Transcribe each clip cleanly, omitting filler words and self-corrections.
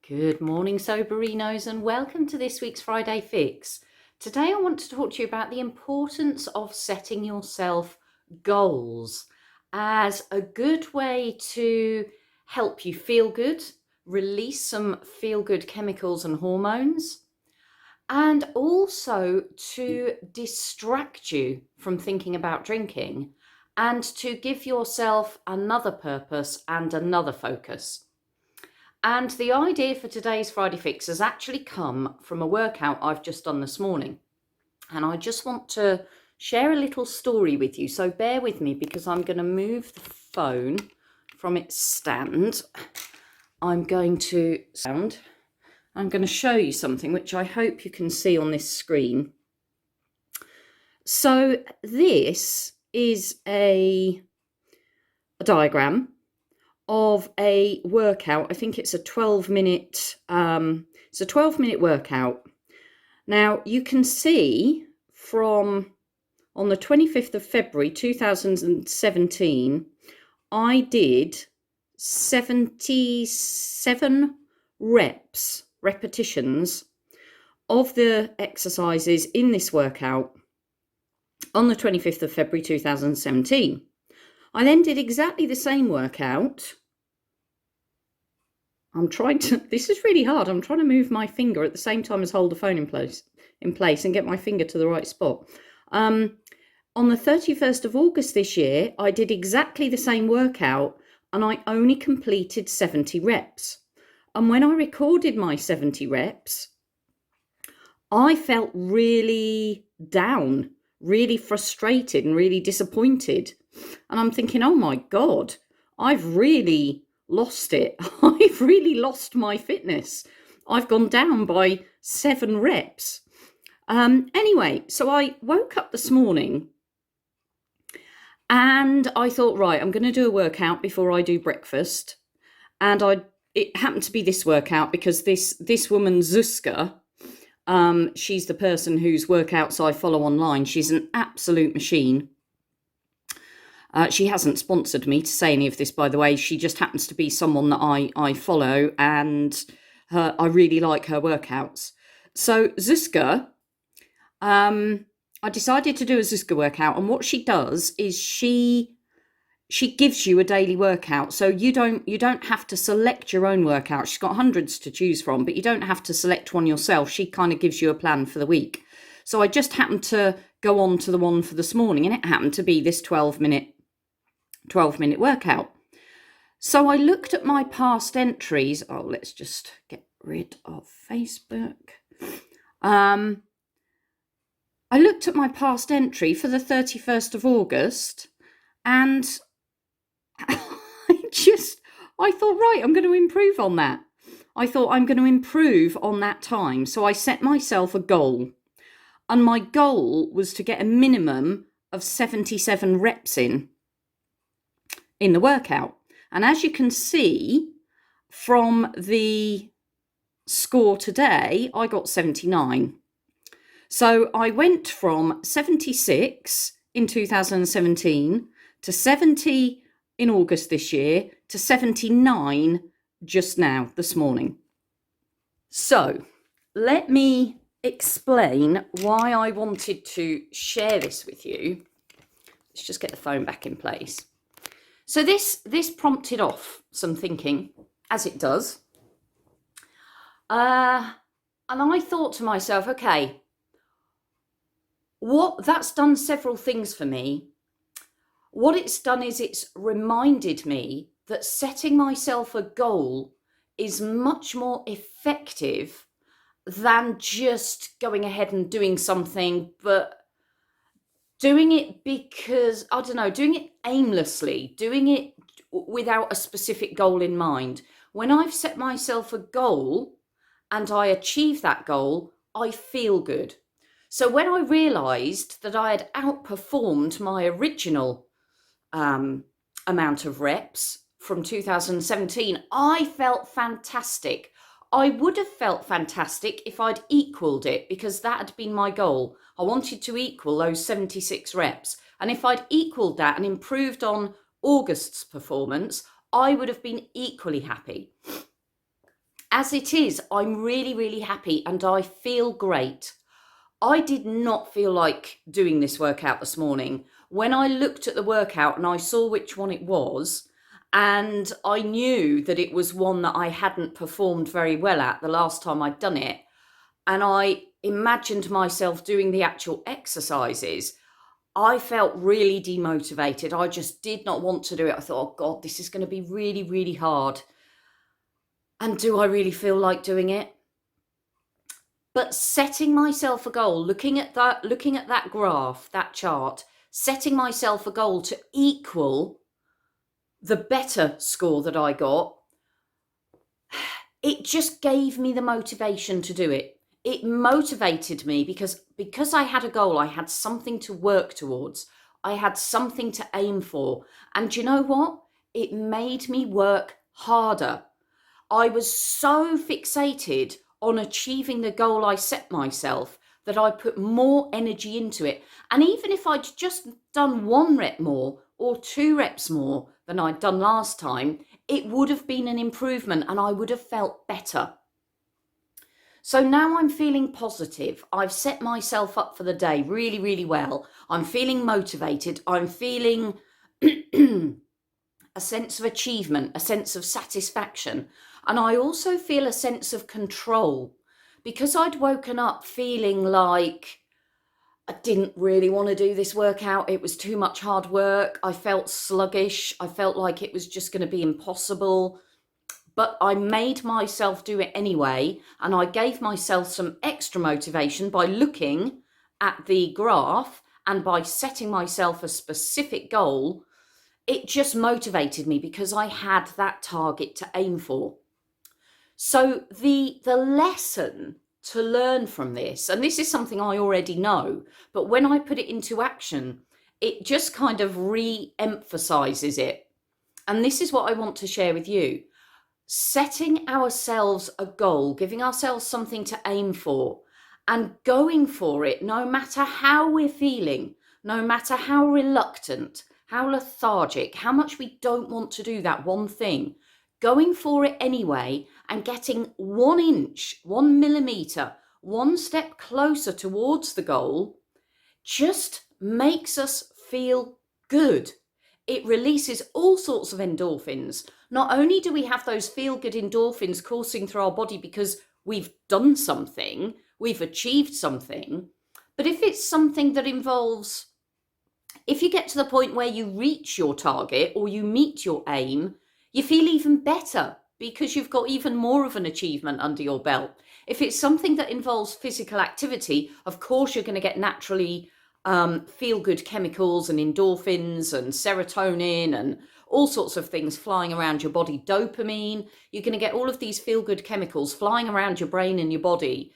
Good morning, Soberinos, and welcome to this week's Friday Fix. Today I want to talk to you about the importance of setting yourself goals as a good way to help you feel good, release some feel-good chemicals and hormones, and also to distract you from thinking about drinking and to give yourself another purpose and another focus. And the idea for today's Friday Fix has actually come from a workout I've just done this morning. And I just want to share a little story with you. So bear with me because I'm going to move the phone from its stand. I'm going to show you something which I hope you can see on this screen. So this is a diagram of a workout. I think it's a 12-minute workout. Now you can see from on the 25th of February 2017 I did 77 repetitions of the exercises in this workout on the 25th of February 2017. I then did exactly the same workout. This is really hard. I'm trying to move my finger at the same time as hold the phone in place and get my finger to the right spot. On the 31st of August this year, I did exactly the same workout and I only completed 70 reps. And when I recorded my 70 reps, I felt really down, really frustrated and really disappointed. And I'm thinking, oh my God, I've really lost it. I've really lost my fitness. I've gone down by 7 reps. Anyway, so I woke up this morning and I thought, right, I'm going to do a workout before I do breakfast. And it happened to be this workout because this woman, Zuzka, she's the person whose workouts I follow online. She's an absolute machine. She hasn't sponsored me to say any of this, by the way. She just happens to be someone that I follow, and I really like her workouts. So Zuzka, I decided to do a Zuzka workout, and what she does is she gives you a daily workout. So you don't have to select your own workout. She's got hundreds to choose from, but you don't have to select one yourself. She kind of gives you a plan for the week. So I just happened to go on to the one for this morning, and it happened to be this 12-minute workout. So I looked at my past entries. Oh, let's just get rid of Facebook. I looked at my past entry for the 31st of August and I thought, right, I'm going to improve on that. I thought I'm going to improve on that time. So I set myself a goal, and my goal was to get a minimum of 77 reps in the workout. And as you can see from the score today, I got 79. So I went from 76 in 2017 to 70 in August this year to 79 just now, this morning. So let me explain why I wanted to share this with you. Let's just get the phone back in place. So this prompted off some thinking, as it does. And I thought to myself, okay, that's done several things for me. What it's done is it's reminded me that setting myself a goal is much more effective than just going ahead and doing something, but doing it because, I don't know, doing it aimlessly, doing it without a specific goal in mind. When I've set myself a goal and I achieve that goal, I feel good. So when I realised that I had outperformed my original amount of reps from 2017, I felt fantastic. I would have felt fantastic if I'd equaled it, because that had been my goal. I wanted to equal those 76 reps. And if I'd equaled that and improved on August's performance, I would have been equally happy. as it is, I'm really, really happy and I feel great. I did not feel like doing this workout this morning. When I looked at the workout and I saw which one it was, and I knew that it was one that I hadn't performed very well at the last time I'd done it, and I imagined myself doing the actual exercises, I felt really demotivated. I just did not want to do it. I thought, oh God, this is going to be really, really hard. And do I really feel like doing it? But setting myself a goal, looking at that graph, that chart, setting myself a goal to equal the better score that I got, it just gave me the motivation to do it. It motivated me because I had a goal, I had something to work towards. I had something to aim for. And do you know what? It made me work harder. I was so fixated on achieving the goal I set myself that I put more energy into it. And even if I'd just done 1 rep more or 2 reps more than I'd done last time, it would have been an improvement and I would have felt better. So now I'm feeling positive. I've set myself up for the day really, really well. I'm feeling motivated. I'm feeling a sense of achievement, a sense of satisfaction. And I also feel a sense of control because I'd woken up feeling like I didn't really want to do this workout. It was too much hard work. I felt sluggish. I felt like it was just going to be impossible. But I made myself do it anyway. And I gave myself some extra motivation by looking at the graph and by setting myself a specific goal. It just motivated me because I had that target to aim for. So the lesson to learn from this, and this is something I already know, but when I put it into action, it just kind of re-emphasizes it. And this is what I want to share with you. Setting ourselves a goal, giving ourselves something to aim for, and going for it no matter how we're feeling, no matter how reluctant, how lethargic, how much we don't want to do that one thing, going for it anyway and getting 1 inch, 1 millimeter, 1 step closer towards the goal just makes us feel good. It releases all sorts of endorphins. Not only do we have those feel-good endorphins coursing through our body because we've done something, we've achieved something, but if it's something that involves, if you get to the point where you reach your target or you meet your aim, you feel even better because you've got even more of an achievement under your belt. If it's something that involves physical activity, of course you're going to get naturally feel-good chemicals and endorphins and serotonin and all sorts of things flying around your body. Dopamine, you're going to get all of these feel-good chemicals flying around your brain and your body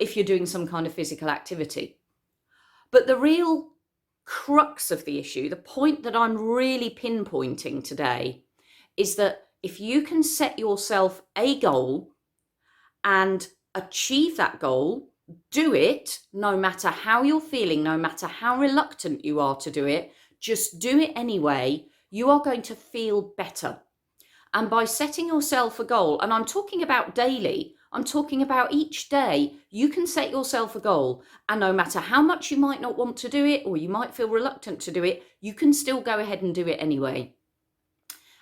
if you're doing some kind of physical activity. But the real crux of the issue, the point that I'm really pinpointing today, is that if you can set yourself a goal and achieve that goal, do it no matter how you're feeling, no matter how reluctant you are to do it, just do it anyway, you are going to feel better. And by setting yourself a goal, and I'm talking about daily, I'm talking about each day, you can set yourself a goal. And no matter how much you might not want to do it, or you might feel reluctant to do it, you can still go ahead and do it anyway.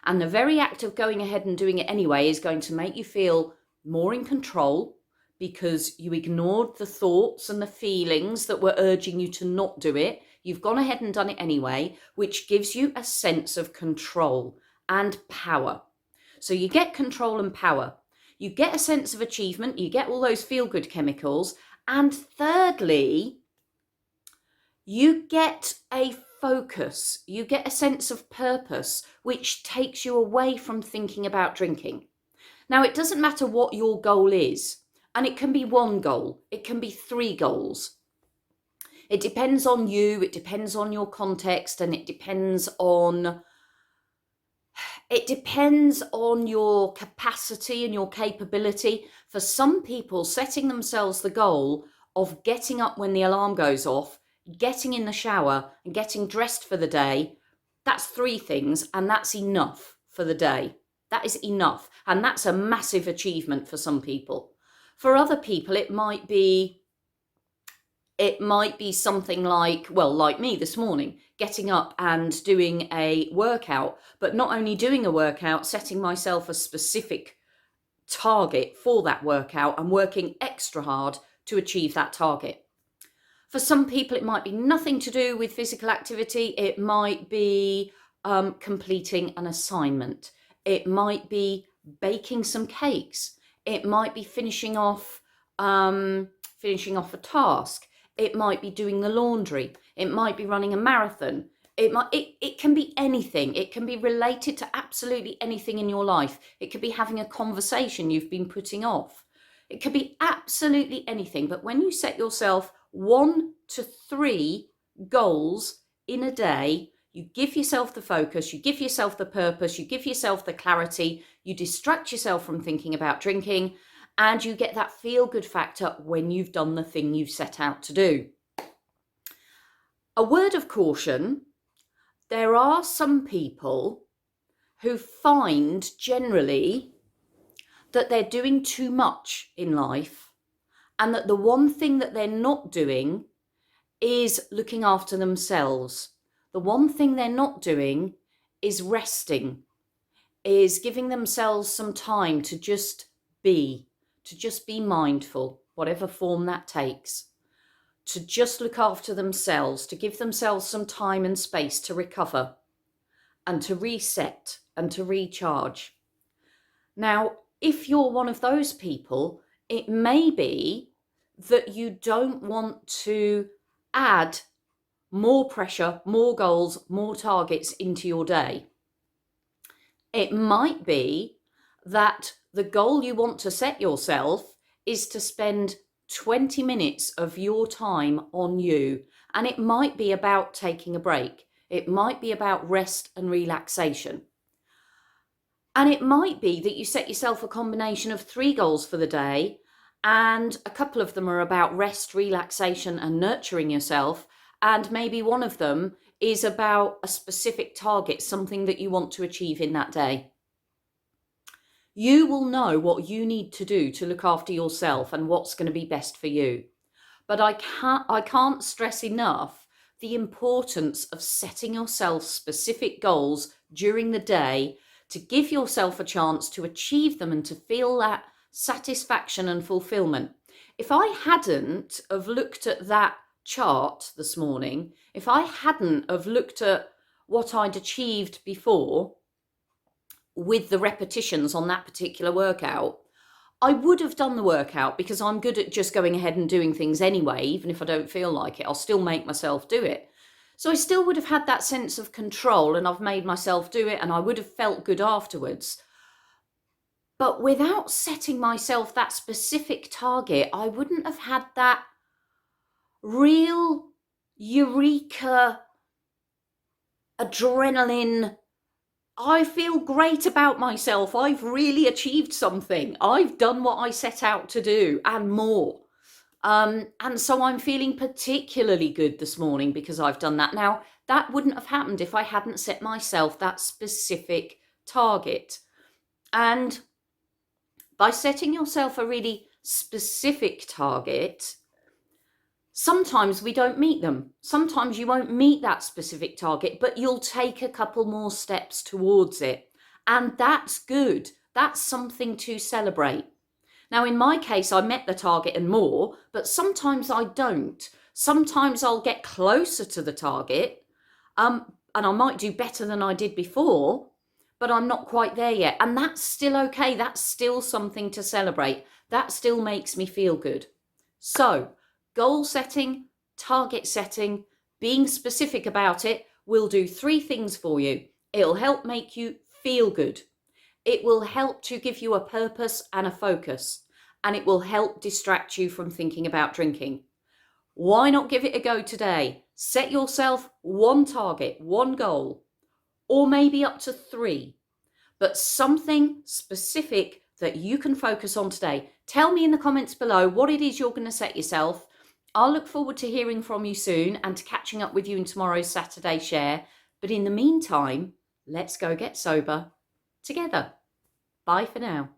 And the very act of going ahead and doing it anyway is going to make you feel more in control because you ignored the thoughts and the feelings that were urging you to not do it. You've gone ahead and done it anyway, which gives you a sense of control and power. So you get control and power. You get a sense of achievement. You get all those feel-good chemicals. And thirdly, you get a focus. You get a sense of purpose, which takes you away from thinking about drinking. Now, it doesn't matter what your goal is. And it can be 1 goal. It can be 3 goals. It depends on you. It depends on your context. And it depends on your capacity and your capability. For some people, setting themselves the goal of getting up when the alarm goes off, getting in the shower and getting dressed for the day, that's 3 things and that's enough for the day. That is enough. And that's a massive achievement for some people. For other people, it might be something like, well, like me this morning, getting up and doing a workout, but not only doing a workout, setting myself a specific target for that workout and working extra hard to achieve that target. For some people, it might be nothing to do with physical activity. It might be completing an assignment. It might be baking some cakes. It might be finishing off a task. It might be doing the laundry. It might be running a marathon. It can be anything. It can be related to absolutely anything in your life. It could be having a conversation you've been putting off. It could be absolutely anything. But when you set yourself 1 to 3 goals in a day, you give yourself the focus, you give yourself the purpose, you give yourself the clarity, you distract yourself from thinking about drinking, and you get that feel-good factor when you've done the thing you've set out to do. A word of caution, there are some people who find generally that they're doing too much in life, and that the one thing that they're not doing is looking after themselves. The one thing they're not doing is resting, is giving themselves some time to just be mindful, whatever form that takes, to just look after themselves, to give themselves some time and space to recover and to reset and to recharge. Now, if you're one of those people, it may be that you don't want to add more pressure, more goals, more targets into your day. It might be that the goal you want to set yourself is to spend 20 minutes of your time on you. And it might be about taking a break. It might be about rest and relaxation. And it might be that you set yourself a combination of 3 goals for the day, and a couple of them are about rest, relaxation, and nurturing yourself. And maybe one of them is about a specific target, something that you want to achieve in that day. You will know what you need to do to look after yourself and what's going to be best for you. But I can't stress enough the importance of setting yourself specific goals during the day to give yourself a chance to achieve them and to feel that satisfaction and fulfillment. If I hadn't have looked at that chart this morning, if I hadn't have looked at what I'd achieved before with the repetitions on that particular workout, I would have done the workout because I'm good at just going ahead and doing things anyway. Even if I don't feel like it, I'll still make myself do it. So I still would have had that sense of control, and I've made myself do it, and I would have felt good afterwards. But without setting myself that specific target, I wouldn't have had that real eureka, adrenaline, I feel great about myself. I've really achieved something. I've done what I set out to do and more. And so I'm feeling particularly good this morning because I've done that. Now, that wouldn't have happened if I hadn't set myself that specific target. And by setting yourself a really specific target, sometimes we don't meet them. Sometimes you won't meet that specific target, but you'll take a couple more steps towards it. And that's good. That's something to celebrate. Now, in my case, I met the target and more, but sometimes I don't. Sometimes I'll get closer to the target, and I might do better than I did before, but I'm not quite there yet. And that's still okay. That's still something to celebrate. That still makes me feel good. So, goal setting, target setting, being specific about it will do 3 things for you. It'll help make you feel good. It will help to give you a purpose and a focus, and it will help distract you from thinking about drinking. Why not give it a go today? Set yourself 1 target, 1 goal, or maybe up to 3, but something specific that you can focus on today. Tell me in the comments below what it is you're going to set yourself. I'll look forward to hearing from you soon and to catching up with you in tomorrow's Saturday share. But in the meantime, let's go get sober together. Bye for now.